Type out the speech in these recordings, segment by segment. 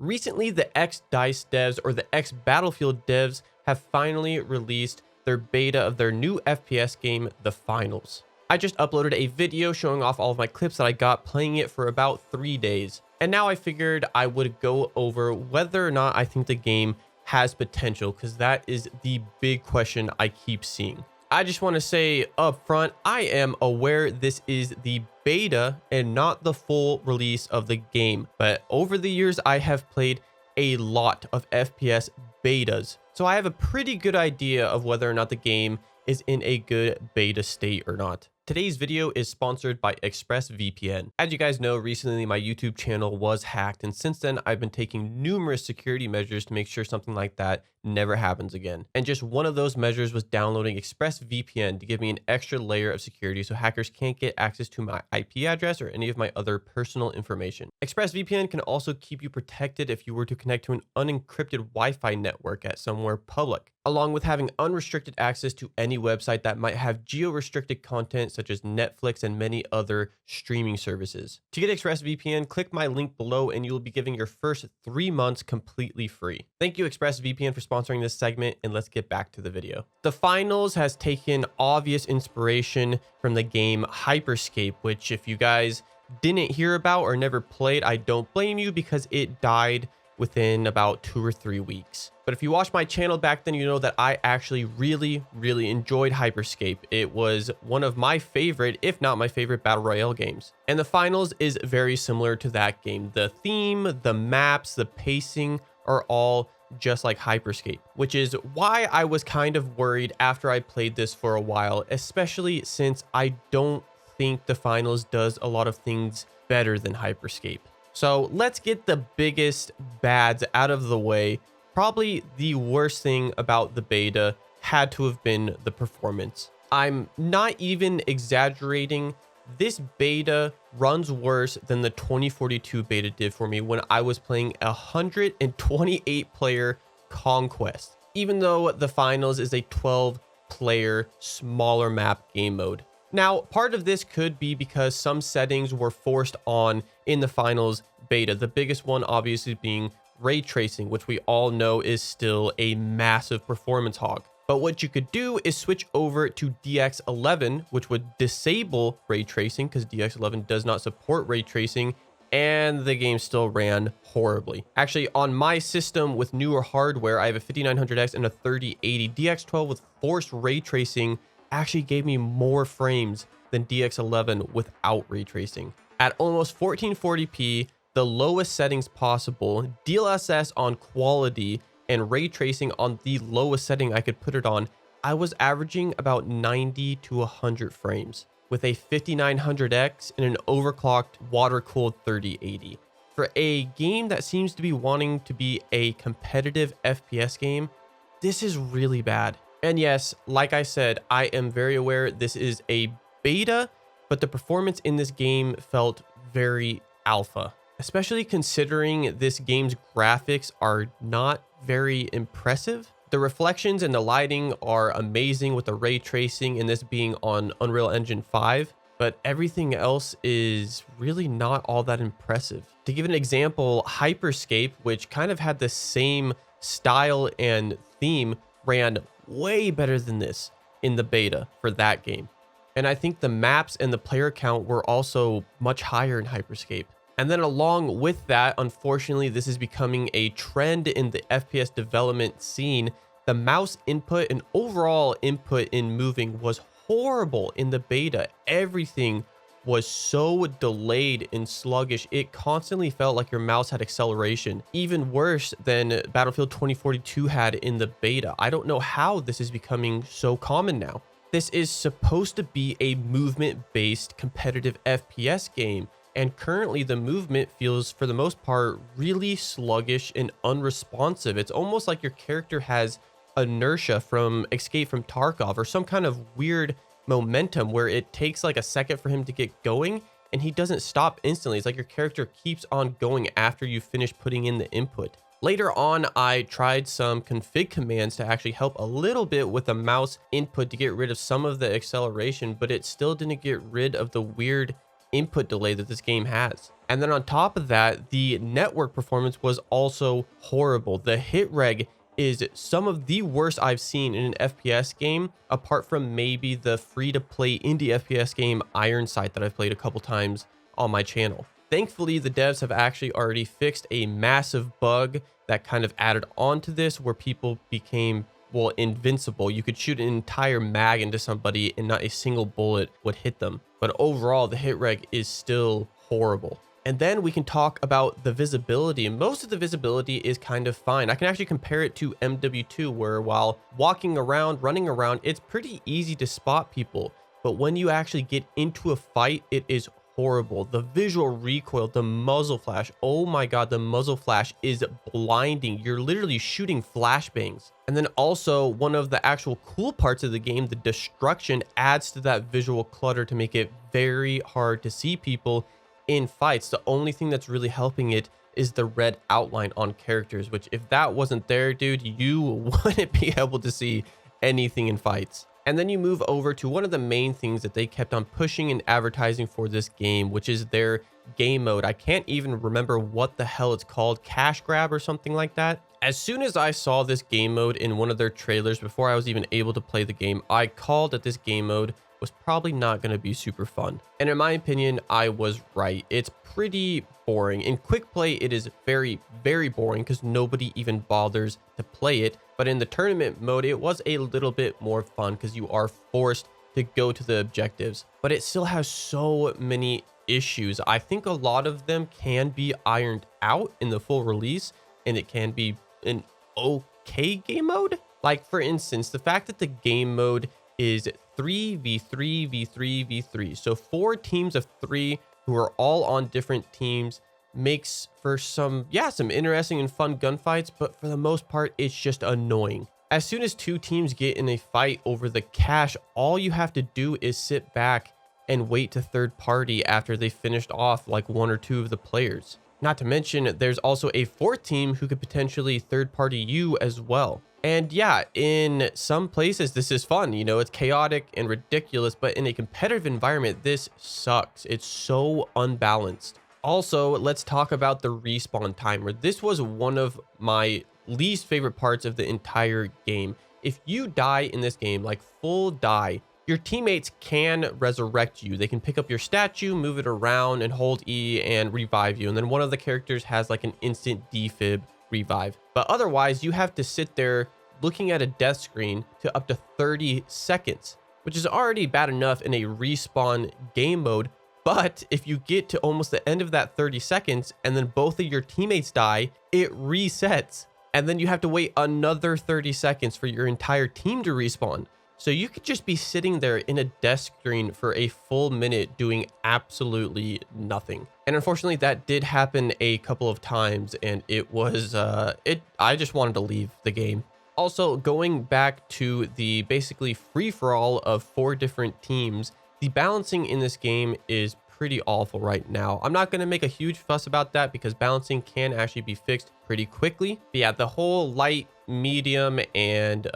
Recently, the X-Dice devs or the X-Battlefield devs have finally released their beta of their new FPS game, The Finals. I just uploaded a video showing off all of my clips that I got playing it for about 3 days. And now I figured I would go over whether or not I think the game has potential, because that is the big question I keep seeing. I just want to say up front, I am aware this is the beta and not the full release of the game. But over the years, I have played a lot of FPS betas, so I have a pretty good idea of whether or not the game is in a good beta state or not. Today's video is sponsored by ExpressVPN. As you guys know, recently my YouTube channel was hacked, and since then I've been taking numerous security measures to make sure something like that never happens again. And just one of those measures was downloading ExpressVPN to give me an extra layer of security so hackers can't get access to my IP address or any of my other personal information. ExpressVPN can also keep you protected if you were to connect to an unencrypted Wi-Fi network at somewhere public, along with having unrestricted access to any website that might have geo-restricted content such as Netflix and many other streaming services. To get ExpressVPN, click my link below and you will be giving your first 3 months completely free. Thank you ExpressVPN for sponsoring this segment, and let's get back to the video. The Finals has taken obvious inspiration from the game Hyperscape, which if you guys didn't hear about or never played, I don't blame you because it died within about 2 or 3 weeks. But if you watched my channel back then, you know that I actually really enjoyed Hyperscape. It was one of my favorite, if not my favorite, battle royale games. And the Finals is very similar to that game. The theme, the maps, the pacing are all just like Hyperscape, which is why I was kind of worried after I played this for a while, especially since I don't think the Finals does a lot of things better than Hyperscape. So let's get the biggest bads out of the way. Probably the worst thing about the beta had to have been the performance. I'm not even exaggerating. This beta runs worse than the 2042 beta did for me when I was playing a 128 player Conquest, even though the Finals is a 12 player smaller map game mode. Now, part of this could be because some settings were forced on in the Finals beta, the biggest one obviously being ray tracing, which we all know is still a massive performance hog. But what you could do is switch over to DX11, which would disable ray tracing because DX11 does not support ray tracing, and the game still ran horribly. Actually, on my system with newer hardware, I have a 5900X and a 3080. DX12 with forced ray tracing actually gave me more frames than DX11 without ray tracing. At almost 1440p, the lowest settings possible, DLSS on quality, and ray tracing on the lowest setting I could put it on, I was averaging about 90 to 100 frames with a 5900X and an overclocked water-cooled 3080. For a game that seems to be wanting to be a competitive FPS game, this is really bad. And yes, like I said, I am very aware this is a beta, but the performance in this game felt very alpha, especially considering this game's graphics are not very impressive. The reflections and the lighting are amazing with the ray tracing and this being on Unreal Engine 5, but everything else is really not all that impressive. To give an example, Hyperscape, which kind of had the same style and theme, ran way better than this in the beta for that game. And I think the maps and the player count were also much higher in Hyperscape. And then along with that, unfortunately, this is becoming a trend in the FPS development scene. The mouse input and overall input in moving was horrible in the beta. Everything was so delayed and sluggish. It constantly felt like your mouse had acceleration, even worse than Battlefield 2042 had in the beta. I don't know how this is becoming so common now. This is supposed to be a movement-based competitive FPS game, and currently the movement feels, for the most part, really sluggish and unresponsive. It's almost like your character has inertia from Escape from Tarkov or some kind of weird momentum where it takes like a second for him to get going and he doesn't stop instantly. It's like your character keeps on going after you finish putting in the input. Later on, I tried some config commands to actually help a little bit with the mouse input to get rid of some of the acceleration, but it still didn't get rid of the weird input delay that this game has. And then on top of that, the network performance was also horrible. The hit reg is some of the worst I've seen in an FPS game, apart from maybe the free-to-play indie FPS game Iron Sight that I've played a couple times on my channel. Thankfully, the devs have actually already fixed a massive bug that kind of added on to this, where people became, well, invincible. You could shoot an entire mag into somebody and not a single bullet would hit them. But overall, the hit reg is still horrible. And then we can talk about the visibility. Most of the visibility is kind of fine. I can actually compare it to MW2, where while walking around, running around, it's pretty easy to spot people. But when you actually get into a fight, it is horrible. The visual recoil, the muzzle flash, oh my god, the muzzle flash is blinding. You're literally shooting flashbangs. And then also, one of the actual cool parts of the game, the destruction, adds to that visual clutter to make it very hard to see people in fights. The only thing that's really helping it is the red outline on characters, which if that wasn't there, dude, you wouldn't be able to see anything in fights. And then you move over to one of the main things that they kept on pushing and advertising for this game, which is their game mode. I can't even remember what the hell it's called, cash grab or something like that. As soon as I saw this game mode in one of their trailers, before I was even able to play the game, I called that this game mode was probably not going to be super fun. And in my opinion, I was right. It's pretty boring. In quick play, it is very, very boring because nobody even bothers to play it. But in the tournament mode, it was a little bit more fun because you are forced to go to the objectives. But it still has so many issues. I think a lot of them can be ironed out in the full release, and it can be an okay game mode. Like, for instance, the fact that the game mode is 3v3v3v3, so 4 teams of 3 who are all on different teams, makes for some interesting and fun gunfights, but for the most part, it's just annoying. As soon as 2 teams get in a fight over the cash, all you have to do is sit back and wait to third party after they finished off like 1 or 2 of the players. Not to mention, there's also a 4th team who could potentially third party you as well. And yeah, in some places, this is fun. You know, it's chaotic and ridiculous, but in a competitive environment, this sucks. It's so unbalanced. Also, let's talk about the respawn timer. This was one of my least favorite parts of the entire game. If you die in this game, like full die, your teammates can resurrect you. They can pick up your statue, move it around, and hold E and revive you. And then one of the characters has like an instant defib revive. But otherwise, you have to sit there looking at a death screen to up to 30 seconds, which is already bad enough in a respawn game mode. But if you get to almost the end of that 30 seconds and then both of your teammates die, it resets. And then you have to wait another 30 seconds for your entire team to respawn. So you could just be sitting there in a death screen for a full minute doing absolutely nothing. And unfortunately, that did happen a couple of times, and it was, I just wanted to leave the game. Also, going back to the basically free-for-all of 4 different teams, the balancing in this game is pretty awful right now. I'm not going to make a huge fuss about that because balancing can actually be fixed pretty quickly. But yeah, the whole light, medium, and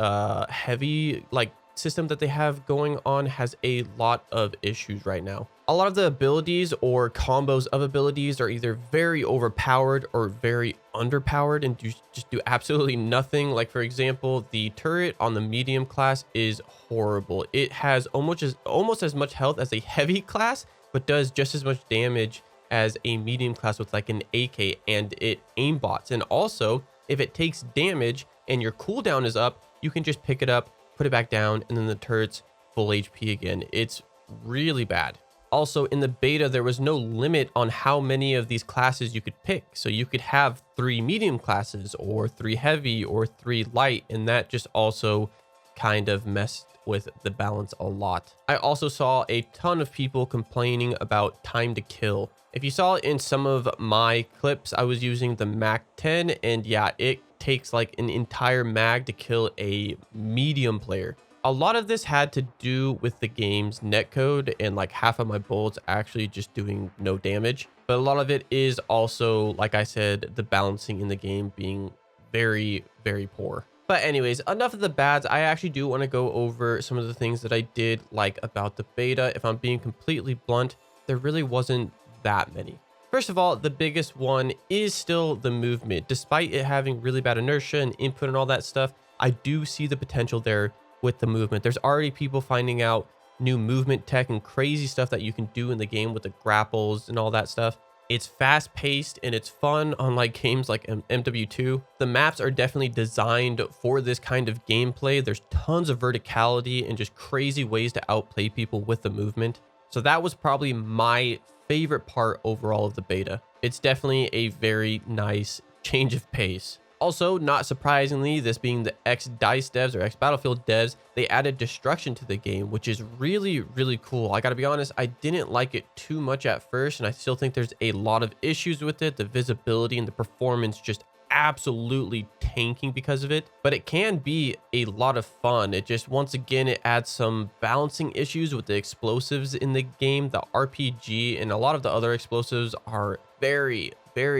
heavy, like, system that they have going on has a lot of issues right now. A lot of the abilities or combos of abilities are either very overpowered or very underpowered and just do absolutely nothing. Like, for example, the turret on the medium class is horrible. It has almost as much health as a heavy class, but does just as much damage as a medium class with like an AK, and it aimbots. And also, if it takes damage and your cooldown is up, you can just pick it up, put it back down, and then the turret's full HP again. It's really bad. Also, in the beta, there was no limit on how many of these classes you could pick. So you could have 3 medium classes or 3 heavy or 3 light, and that just also kind of messed with the balance a lot. I also saw a ton of people complaining about time to kill. If you saw it in some of my clips, I was using the Mac 10, and yeah, it takes like an entire mag to kill a medium player. A lot of this had to do with the game's netcode and like half of my bullets actually just doing no damage. But a lot of it is also, like I said, the balancing in the game being very, very poor. But anyways, enough of the bads. I actually do want to go over some of the things that I did like about the beta. If I'm being completely blunt, there really wasn't that many. First of all, the biggest one is still the movement. Despite it having really bad inertia and input and all that stuff, I do see the potential there with the movement. There's already people finding out new movement tech and crazy stuff that you can do in the game with the grapples and all that stuff. It's fast paced and it's fun, unlike games like MW2. The maps are definitely designed for this kind of gameplay. There's tons of verticality and just crazy ways to outplay people with the movement. So that was probably my favorite part overall of the beta. It's definitely a very nice change of pace. Also, not surprisingly, this being the ex-DICE devs or ex-Battlefield devs, they added destruction to the game, which is really, really cool. I gotta be honest, I didn't like it too much at first, and I still think there's a lot of issues with it. The visibility and the performance just absolutely tanking because of it, but it can be a lot of fun. It just, once again, it adds some balancing issues with the explosives in the game. The RPG and a lot of the other explosives are very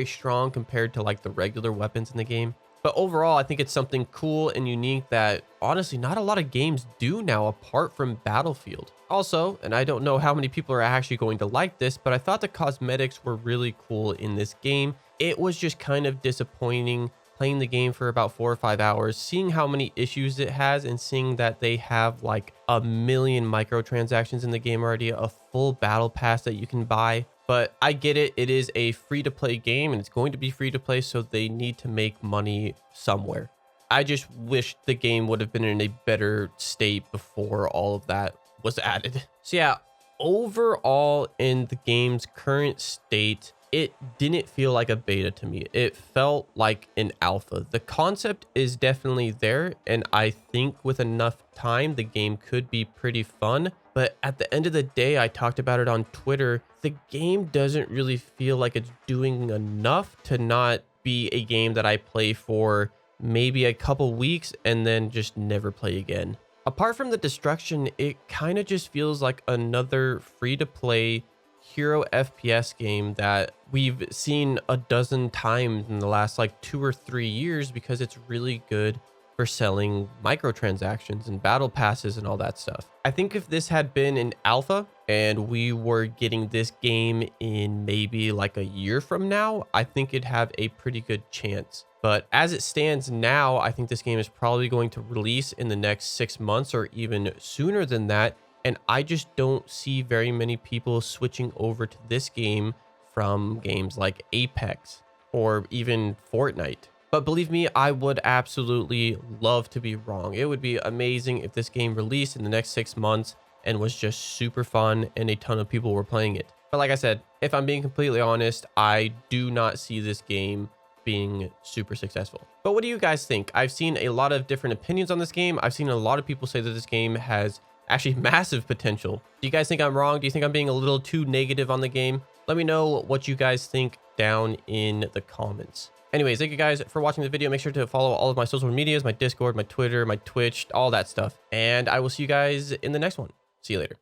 strong compared to like the regular weapons in the game. But overall, I think it's something cool and unique that honestly not a lot of games do now apart from Battlefield. Also, and I don't know how many people are actually going to like this, but I thought the cosmetics were really cool in this game. It was just kind of disappointing playing the game for about 4 or 5 hours, seeing how many issues it has and seeing that they have like 1 million microtransactions in the game already, a full battle pass that you can buy. But I get it. It is a free-to-play game and it's going to be free to play, so they need to make money somewhere. I just wish the game would have been in a better state before all of that was added. So yeah, overall in the game's current state, it didn't feel like a beta to me. It felt like an alpha. The concept is definitely there, and I think with enough time, the game could be pretty fun. But at the end of the day, I talked about it on Twitter, the game doesn't really feel like it's doing enough to not be a game that I play for maybe a couple weeks and then just never play again. Apart from the destruction, it kind of just feels like another free-to-play hero FPS game that we've seen a dozen times in the last like 2 or 3 years because it's really good for selling microtransactions and battle passes and all that stuff. I think if this had been an alpha and we were getting this game in maybe like a year from now, I think it'd have a pretty good chance. But as it stands now, I think this game is probably going to release in the next 6 months or even sooner than that. And I just don't see very many people switching over to this game from games like Apex or even Fortnite. But believe me, I would absolutely love to be wrong. It would be amazing if this game released in the next 6 months and was just super fun and a ton of people were playing it. But like I said, if I'm being completely honest, I do not see this game being super successful. But what do you guys think? I've seen a lot of different opinions on this game. I've seen a lot of people say that this game has actually massive potential. Do you guys think I'm wrong? Do you think I'm being a little too negative on the game? Let me know what you guys think down in the comments. Anyways, thank you guys for watching the video. Make sure to follow all of my social medias, my Discord, my Twitter, my Twitch, all that stuff. And I will see you guys in the next one. See you later.